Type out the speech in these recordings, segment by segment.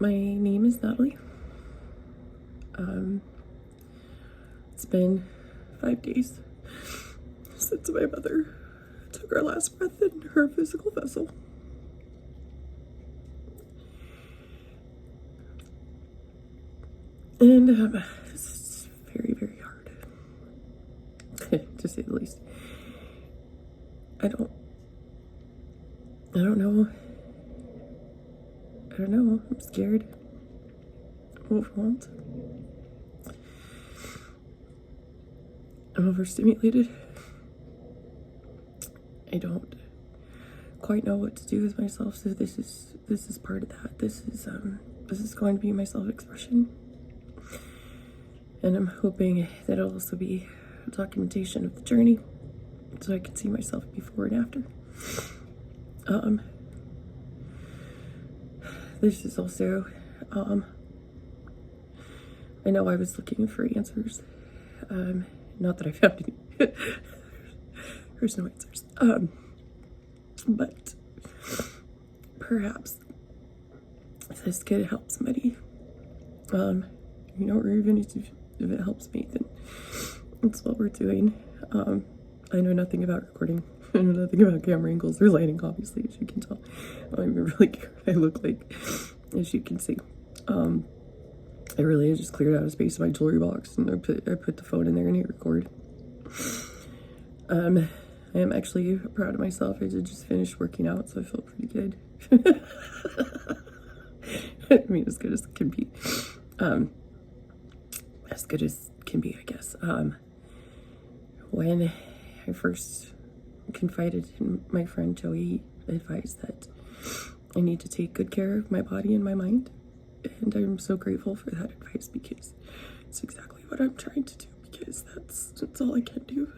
My name is Natalie. It's been 5 days since my mother took her last breath in her physical vessel. And it's very, very hard, to say the least. I don't know. I'm scared. I'm overwhelmed. I'm overstimulated. I don't quite know what to do with myself, so this is part of that. This is going to be my self-expression. And I'm hoping that it'll also be a documentation of the journey, so I can see myself before and after. This is also, I know I was looking for answers. Not that I found any. There's no answers. But perhaps this could help somebody. Or even if it helps me, then it's what we're doing. I know nothing about recording. I know nothing about camera angles or lighting, obviously, as you can tell. I don't even really care what I look like, as you can see. I really just cleared out a space in my jewelry box, and I put the phone in there and hit record. I am actually proud of myself. I did just finish working out, so I feel pretty good. I mean, as good as it can be. As good as can be, I guess. When I first confided in my friend Joey, advised that I need to take good care of my body and my mind. And I'm so grateful for that advice, because it's exactly what I'm trying to do, because that's all I can do.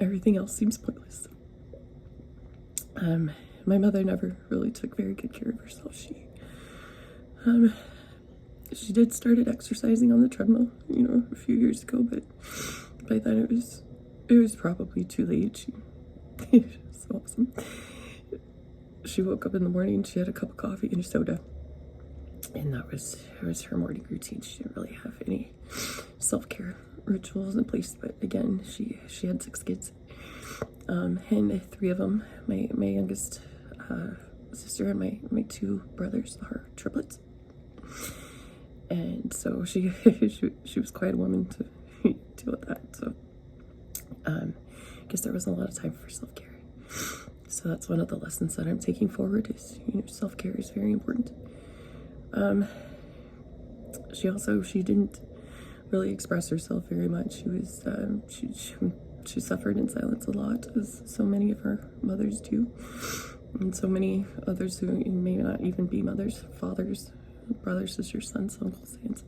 Everything else seems pointless. My mother never really took very good care of herself. She did started exercising on the treadmill, a few years ago, but by then it was probably too late. She's so awesome. She woke up in the morning, she had a cup of coffee and a soda, and that was her morning routine. She didn't really have any self-care rituals in place, but again, she had 6 kids, and 3 of them, my youngest sister and my 2 brothers are triplets, and so she was quite a woman to deal with that. So I guess there wasn't a lot of time for self-care. So that's one of the lessons that I'm taking forward is, self-care is very important. She didn't really express herself very much. She was, she suffered in silence a lot, as so many of our mothers do. And so many others who may not even be mothers, fathers, brothers, sisters, sons, uncles, aunts.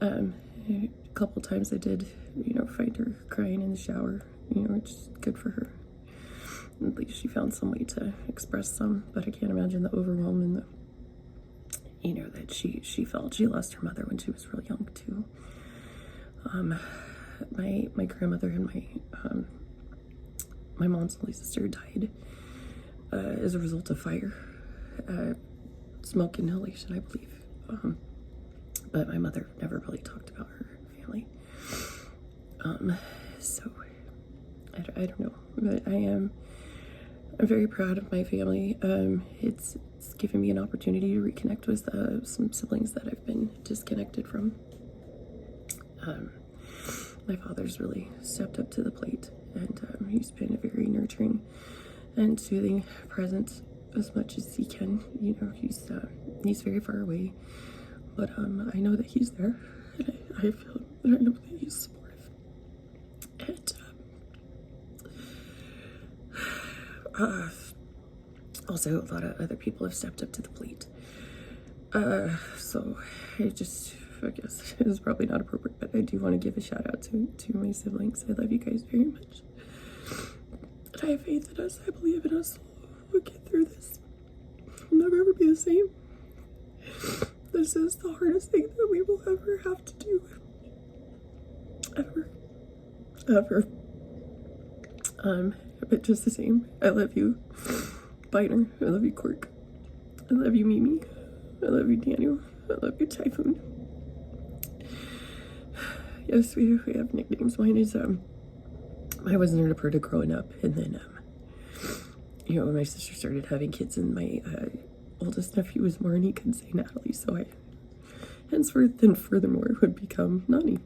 A couple times I did, find her crying in the shower, which is good for her. At least she found some way to express some, but I can't imagine the overwhelm and the, that she felt. She lost her mother when she was really young too. My grandmother and my mom's only sister died as a result of fire, smoke inhalation, I believe. But my mother never really talked about her family. So I don't know, but I'm very proud of my family. It's given me an opportunity to reconnect with some siblings that I've been disconnected from. My father's really stepped up to the plate, and he's been a very nurturing and soothing presence as much as he can. He's very far away, but I know that he's there, and I feel that I know that he's supportive. And also, a lot of other people have stepped up to the plate. So I guess it is probably not appropriate, but I do want to give a shout out to my siblings. I love you guys very much. And I have faith in us. I believe in us. We'll get through this. We'll never ever be the same. This is the hardest thing that we will ever have to do. Ever. But just the same, I love you, Biner. I love you, Cork. I love you, Mimi. I love you, Daniel. I love you, Typhoon. Yes, we have nicknames. Mine is, I wasn't heard of her growing up, and then, you know, when my sister started having kids, and my oldest nephew was born, he couldn't say Natalie, so I, henceforth and furthermore, would become Nani.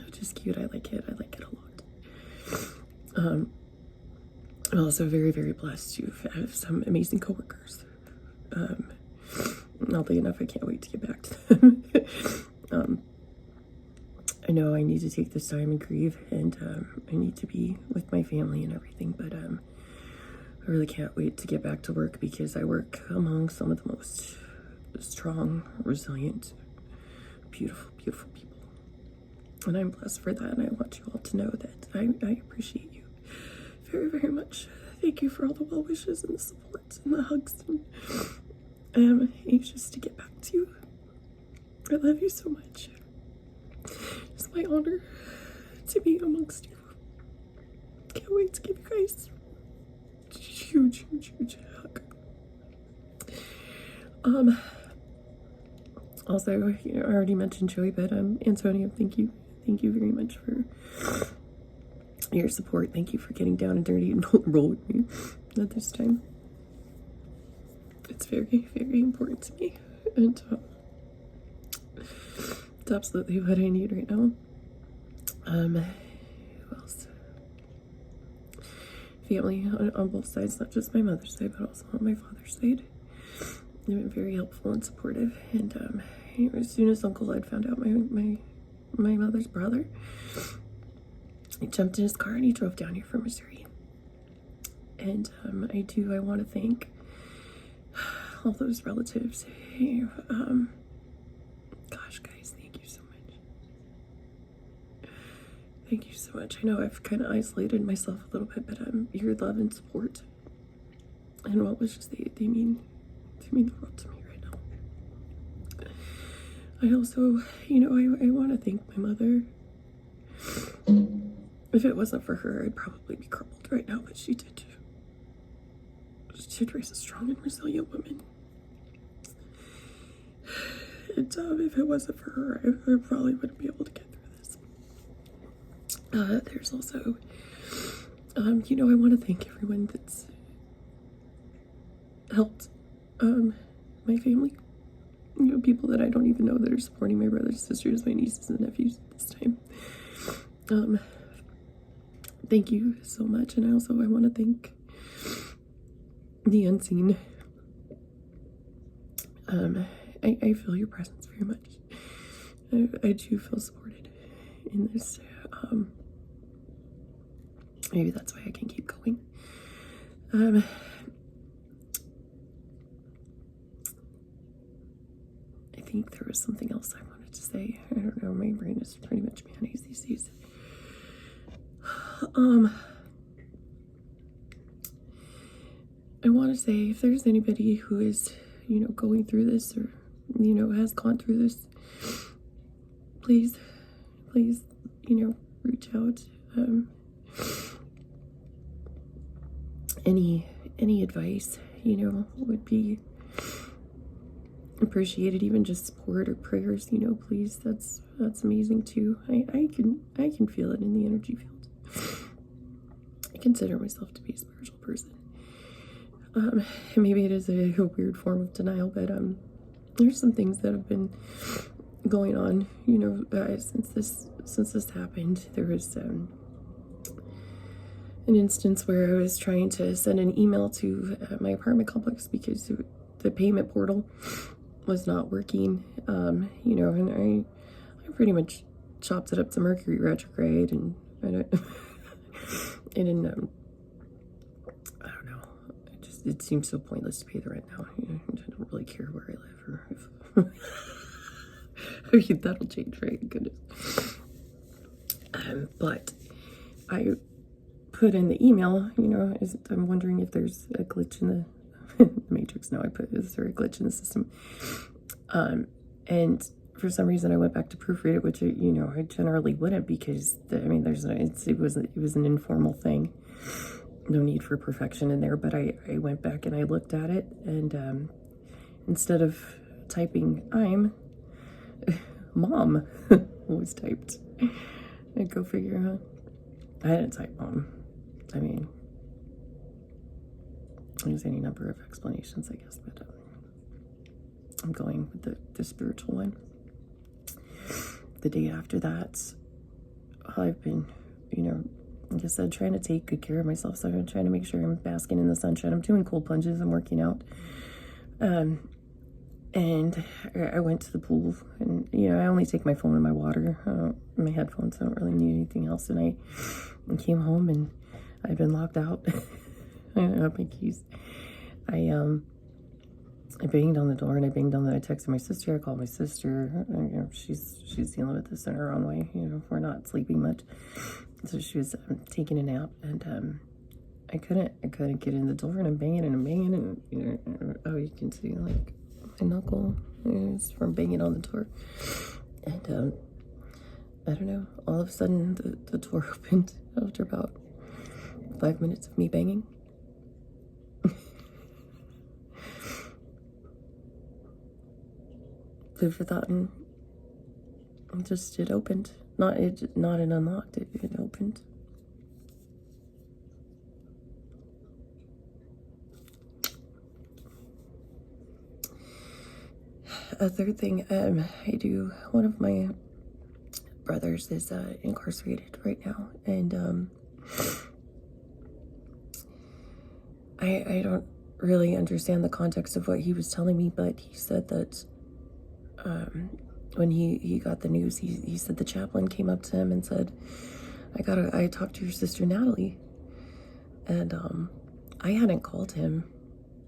Which is cute. I like it. I like it a lot. I'm also very, very blessed to have some amazing coworkers. Oddly enough, I can't wait to get back to them. I know I need to take this time and grieve, and I need to be with my family and everything, but I really can't wait to get back to work, because I work among some of the most strong, resilient, beautiful, beautiful people. And I'm blessed for that, and I want you all to know that I appreciate you very, very much. Thank you for all the well wishes and the support and the hugs. And I am anxious to get back to you. I love you so much. It's my honor to be amongst you. Can't wait to give you guys a huge, huge, huge hug. Also, you know, I already mentioned Joey, but Antonio, thank you. Thank you very much for your support. Thank you for getting down and dirty and roll with me at this time. It's very, very important to me, and it's absolutely what I need right now. Who else? Family on both sides, not just my mother's side, but also on my father's side. They've been very helpful and supportive. And as soon as Uncle Ed found out my mother's brother, he jumped in his car and he drove down here from Missouri. And I want to thank all those relatives. Gosh, guys, thank you so much. Thank you so much. I know I've kind of isolated myself a little bit, but your love and support and what was just they mean the world to me right now. I also, you know, I want to thank my mother. If it wasn't for her, I'd probably be crippled right now, but she did raise a strong and resilient woman. And if it wasn't for her, I probably wouldn't be able to get through this. There's also, you know, I want to thank everyone that's helped my family. You know, people that I don't even know that are supporting my brothers, sisters, my nieces, and nephews this time. Thank you so much. And I want to thank the unseen. I feel your presence very much. I do feel supported in this. Maybe that's why I can keep going. I think there was something else I wanted to say. I don't know. My brain is pretty much mayonnaise these days. I want to say, if there's anybody who is, you know, going through this, or, you know, has gone through this, please, you know, reach out. Any advice, you know, would be appreciated. Even just support or prayers, you know, please. That's amazing too. I can feel it in the energy field. I consider myself to be a spiritual person. Maybe it is a weird form of denial, but there's some things that have been going on, you know, since this happened. There was an instance where I was trying to send an email to my apartment complex because the payment portal was not working, you know, and I pretty much chopped it up to Mercury retrograde, and I don't know. It seems so pointless to pay the rent now. You know, I don't really care where I live, or if I mean, that'll change, right? Goodness. But I put in the email, you know, I'm wondering if there's a glitch in the matrix. Now is there a glitch in the system? And for some reason I went back to proofread it, which, you know, I generally wouldn't, because it was an informal thing. no need for perfection in there, but I went back and I looked at it, and instead of typing I'm, mom was typed. And go figure, huh? I didn't type mom. I mean, there's any number of explanations, I guess, but I'm going with the spiritual one. The day after that, I've been, like I said, trying to take good care of myself. So I'm trying to make sure I'm basking in the sunshine. I'm doing cold plunges. I'm working out. And I went to the pool, and, I only take my phone and my water, my headphones. I don't really need anything else. And I came home, and I'd been locked out. I don't have my keys. I banged on the door, and I texted my sister. I called my sister. She's dealing with this in her own way. We're not sleeping much. So she was taking a nap, and I couldn't get in the door, and I'm banging, and oh, you can see, like, my knuckle is from banging on the door. And I don't know, all of a sudden the door opened after about 5 minutes of me banging. Food for thought, and it opened. Not an unlocked, it opened. A third thing, I do, one of my brothers is incarcerated right now, and I don't really understand the context of what he was telling me, but he said that when he got the news, he said the chaplain came up to him and said, I talked to your sister Natalie, and I hadn't called him.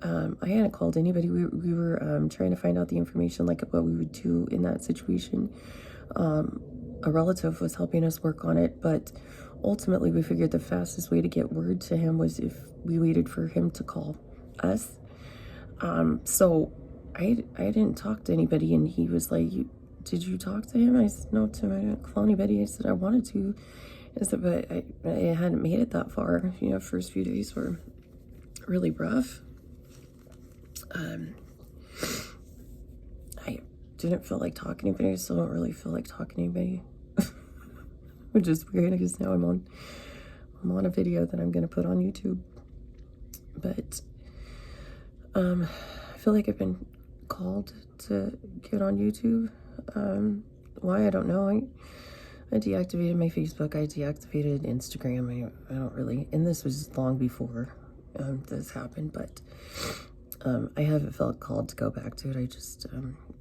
I hadn't called anybody. We were trying to find out the information, like what we would do in that situation. A relative was helping us work on it, but ultimately we figured the fastest way to get word to him was if we waited for him to call us. So I didn't talk to anybody, and he was like, did you talk to him? I said, no, Tim, I didn't call anybody. I said, I wanted to. I said, but I hadn't made it that far. First few days were really rough. I didn't feel like talking to anybody. I still don't really feel like talking to anybody. Which is weird, because now I'm on a video that I'm going to put on YouTube. But I feel like I've been called to get on YouTube. Why, I don't know. I deactivated my Facebook. I deactivated Instagram. I don't really, and this was long before this happened, but I haven't felt called to go back to it. I just,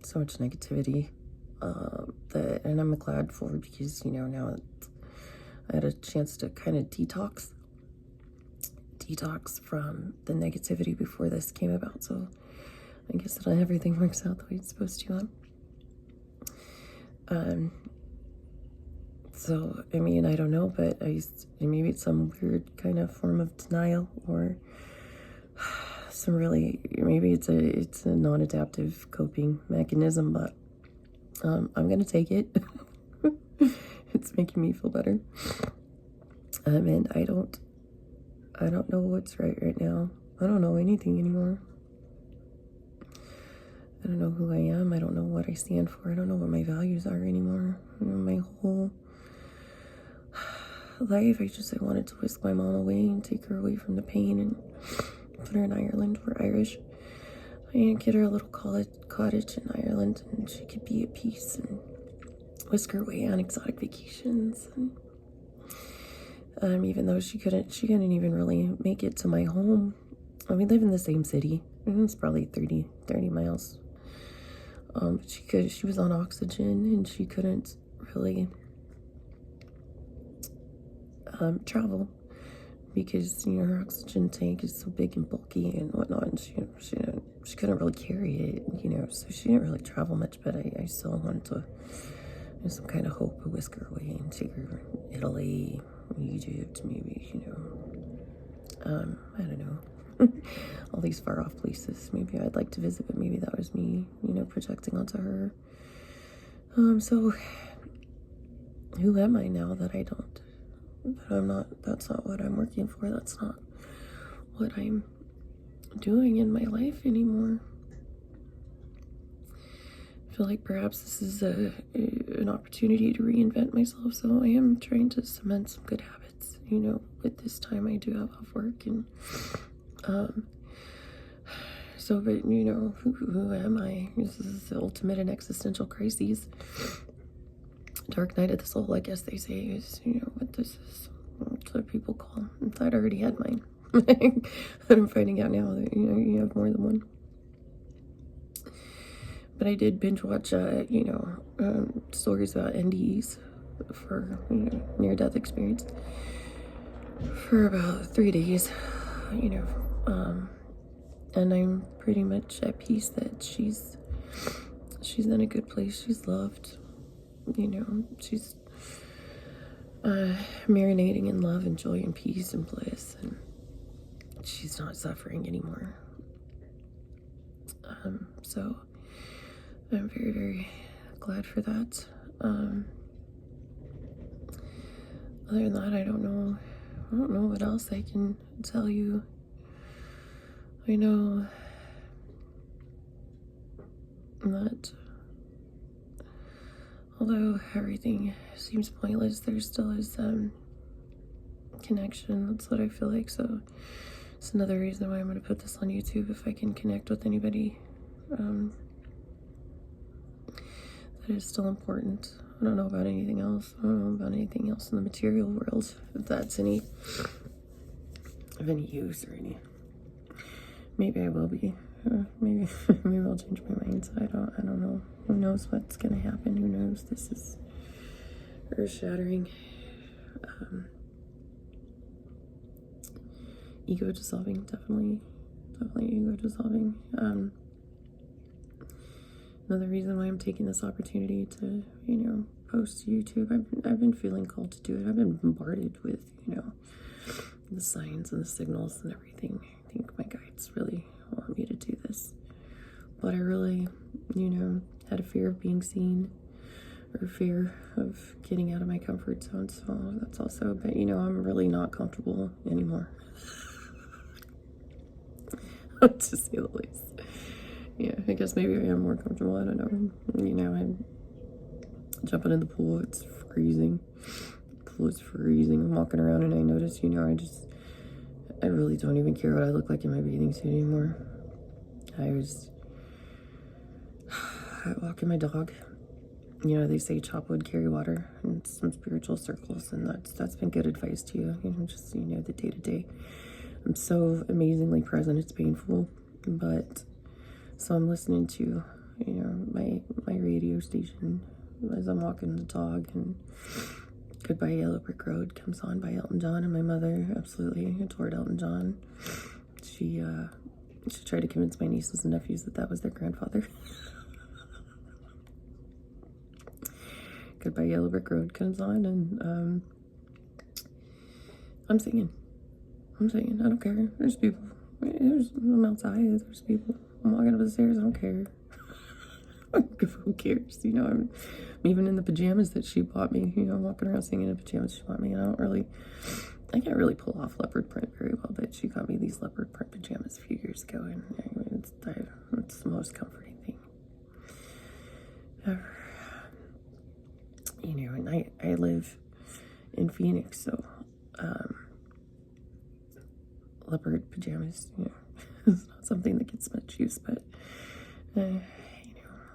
so much negativity, and I'm glad for it, because, now I had a chance to kind of detox from the negativity before this came about. So I guess that everything works out the way it's supposed to. So, I mean, I don't know, but maybe it's some weird kind of form of denial, or maybe it's a non-adaptive coping mechanism, but I'm gonna take it. It's making me feel better. And I don't know what's right now. I don't know anything anymore. I don't know who I am. I don't know what I stand for. I don't know what my values are anymore. My whole life, I wanted to whisk my mom away and take her away from the pain and put her in Ireland. We're Irish. And get her a little cottage in Ireland, and she could be at peace, and whisk her away on exotic vacations. And even though she couldn't even really make it to my home. We live in the same city. It's probably 30 miles. She was on oxygen, and she couldn't really travel, because her oxygen tank is so big and bulky and whatnot, and she couldn't really carry it, so she didn't really travel much. But I still wanted to, some kind of hope to whisk her away and take her to Italy, Egypt, maybe, I don't know. All these far off places maybe I'd like to visit, but maybe that was me, projecting onto her. So who am I now that I'm not, that's not what I'm working for. That's not what I'm doing in my life anymore. I feel like perhaps this is an opportunity to reinvent myself, so I am trying to cement some good habits. You know, with this time I do have off work, and so, but you know, who am I? This is the ultimate in existential crises. Dark night of the soul, I guess they say, is, you know, what this is. That's what people call. I thought I already had mine. But I'm finding out now that, you know, you have more than one. But I did binge watch, you know, stories about NDEs for, you know, near-death experience for about 3 days, you know, and I'm pretty much at peace that she's in a good place. She's loved, you know, she's marinating in love and joy and peace and bliss, and she's not suffering anymore. So I'm very, very glad for that. Other than that, I don't know what else I can tell you. I know that although everything seems pointless, there still is connection. That's what I feel like. So it's another reason why I'm going to put this on YouTube. If I can connect with anybody that is still important. I don't know about anything else. I don't know about anything else in the material world, if that's of any use or any. Maybe I will be. Maybe I'll change my mind. So I don't know. Who knows what's gonna happen? Who knows? This is earth-shattering. Ego dissolving, definitely ego dissolving. Another reason why I'm taking this opportunity to, you know, post to YouTube. I've been feeling called to do it. I've been bombarded with, you know, the signs and the signals and everything. I think my guides really want me to do this. But I really, you know, had a fear of being seen, or fear of getting out of my comfort zone. So that's also, but you know, I'm really not comfortable anymore. To say the least. Yeah, I guess maybe I am more comfortable. I don't know. You know, I'm jumping in the pool. It's freezing. The pool is freezing. I'm walking around and I notice, you know, I really don't even care what I look like in my bathing suit anymore. I walk in my dog. You know, they say chop wood, carry water in some spiritual circles, and that's been good advice to you. You know, just, you know, the day-to-day. I'm so amazingly present. It's painful, but so I'm listening to, you know, my radio station as I'm walking the dog, and Goodbye Yellow Brick Road comes on by Elton John, and my mother absolutely adored Elton John. She tried to convince my nieces and nephews that was their grandfather. Goodbye Yellow Brick Road comes on, and I'm singing. I don't care. There's people. I'm outside. There's people. I'm walking up the stairs. I don't care. Who cares? You know, I'm even in the pajamas that she bought me. You know, I'm walking around singing in the pajamas she bought me. And I can't really pull off leopard print very well, but she got me these leopard print pajamas a few years ago, and it's the most comforting thing ever. You know, and I live in Phoenix, so leopard pajamas, you know, it's not something that gets much use, but you know,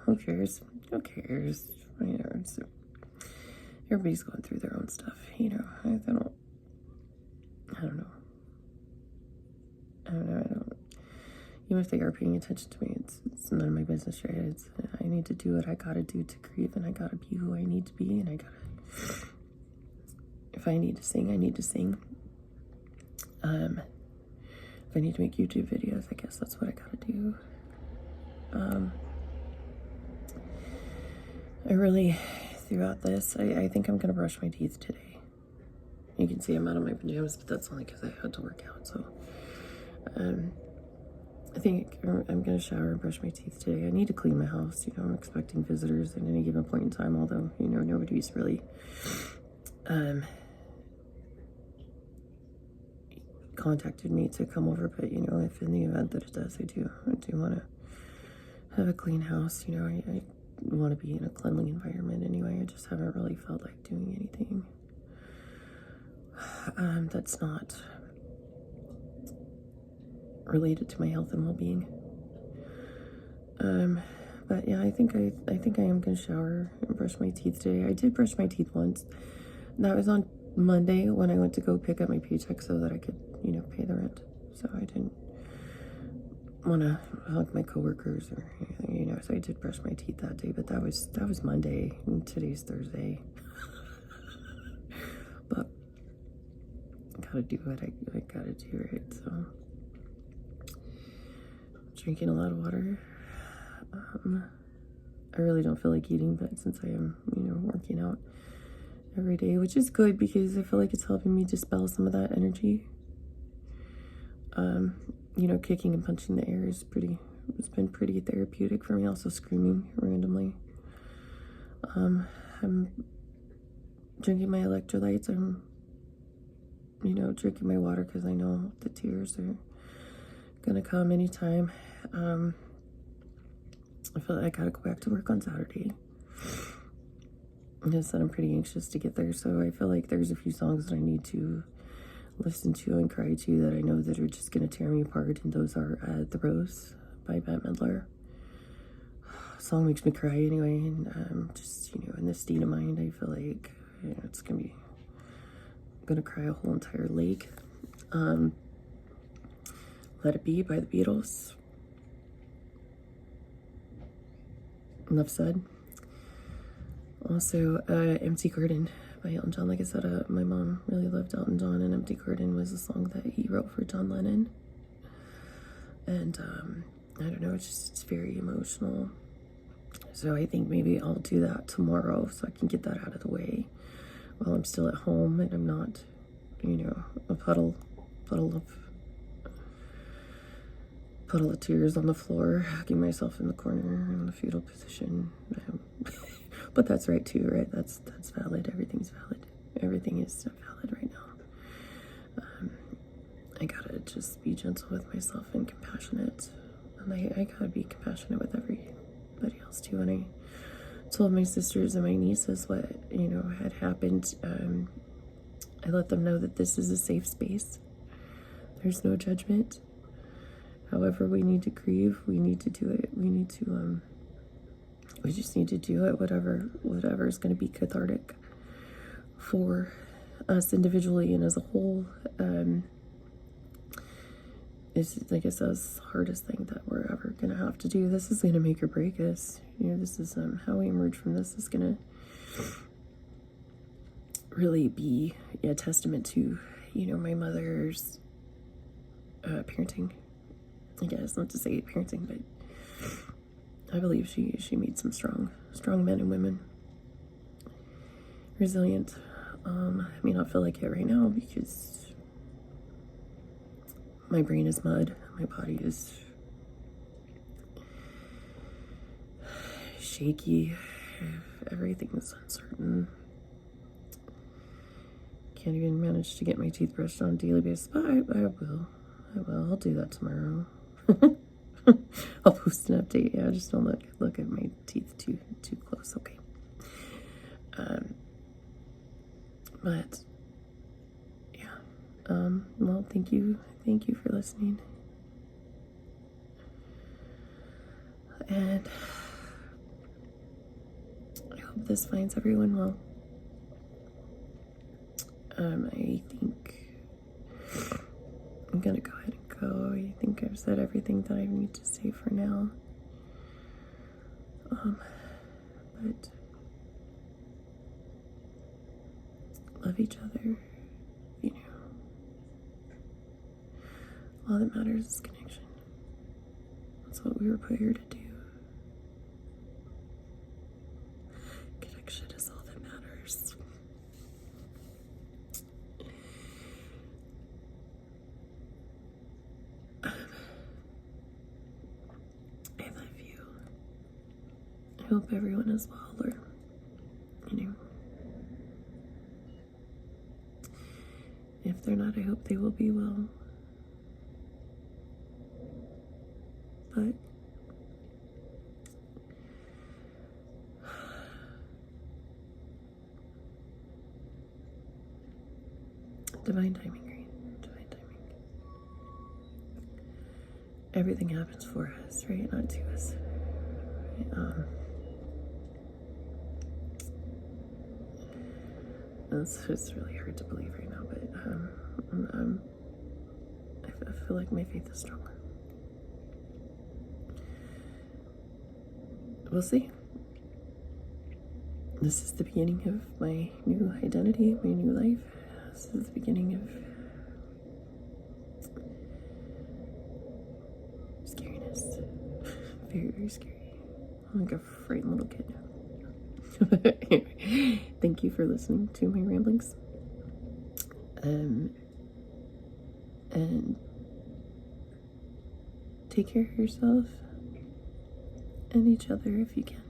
who cares? Who cares? You know, everybody's going through their own stuff. You know, I don't know. Even if they are paying attention to me, it's none of my business, right? I need to do what I gotta do to grieve, and I gotta be who I need to be, and if I need to sing, I need to sing. If I need to make YouTube videos, I guess that's what I gotta do. I really, throughout this, I think I'm gonna brush my teeth today. You can see I'm out of my pajamas, but that's only because I had to work out, so I think I'm gonna shower and brush my teeth today. I need to clean my house. You know, I'm expecting visitors at any given point in time, although, you know, nobody's really contacted me to come over, but you know, if in the event that it does, I do want to have a clean house. You know, I want to be in a cleanly environment anyway. I just haven't really felt like doing anything that's not related to my health and well-being. But yeah, I think I am gonna shower and brush my teeth today. I did brush my teeth once. That was on Monday when I went to go pick up my paycheck so that I could, you know, pay the rent. So I didn't want to hug my coworkers or anything, you know. So I did brush my teeth that day, but that was Monday, and today's Thursday. But I gotta do what I gotta do, right? So drinking a lot of water. I really don't feel like eating, but since I am, you know, working out every day, which is good because I feel like it's helping me dispel some of that energy. You know, kicking and punching the air it's been pretty therapeutic for me. Also screaming randomly. I'm drinking my electrolytes. I'm, you know, drinking my water because I know the tears are gonna come anytime. I feel like I gotta go back to work on Saturday. I said I'm pretty anxious to get there, so I feel like there's a few songs that I need to listen to and cry to that I know that are just gonna tear me apart, and those are The Rose by Bette Midler. Song makes me cry anyway, and just, you know, in this state of mind, I feel like, you know, I'm gonna cry a whole entire lake. Let It Be by the Beatles. Enough said. Also, Empty Garden by Elton John. Like I said, my mom really loved Elton John, and Empty Garden was a song that he wrote for John Lennon. And I don't know, it's very emotional. So I think maybe I'll do that tomorrow so I can get that out of the way while I'm still at home and I'm not, you know, a puddle of tears on the floor, hacking myself in the corner in the fetal position. But that's right too, right? That's valid. Everything's valid. Everything is valid right now. I gotta just be gentle with myself and compassionate. And I gotta be compassionate with everybody else too. And I told my sisters and my nieces what, you know, had happened. I let them know that this is a safe space. There's no judgment. However we need to grieve, we need to do it. We just need to do it, whatever is going to be cathartic for us individually and as a whole. Is, like I said, the hardest thing that we're ever going to have to do. This is going to make or break us. You know, this is how we emerge from this is going to really be a testament to, you know, my mother's parenting. I guess not to say parenting, but I believe she made some strong men and women. Resilient. I may not feel like it right now because my brain is mud. My body is shaky. Everything is uncertain. Can't even manage to get my teeth brushed on a daily basis, but I will. I'll do that tomorrow. I'll post an update. Yeah, just don't look at my teeth too close. Okay. But yeah. Well, thank you for listening. And I hope this finds everyone well. I think I'm gonna go ahead and go. I think I've said everything that I need to say for now. But love each other, you know. All that matters is connection. That's what we were put here to do. Connection is all that matters. I love you. I hope everyone is well, or, you know, if they're not, I hope they will be well. but divine timing, right? Divine timing. Everything happens for us, right? Not to us. It's really hard to believe right now, but I feel like my faith is strong. We'll see. This is the beginning of my new identity, my new life. This is the beginning of scariness. Very, very scary. I'm like a frightened little kid. Anyway, thank you for listening to my ramblings. And take care of yourself and each other if you can.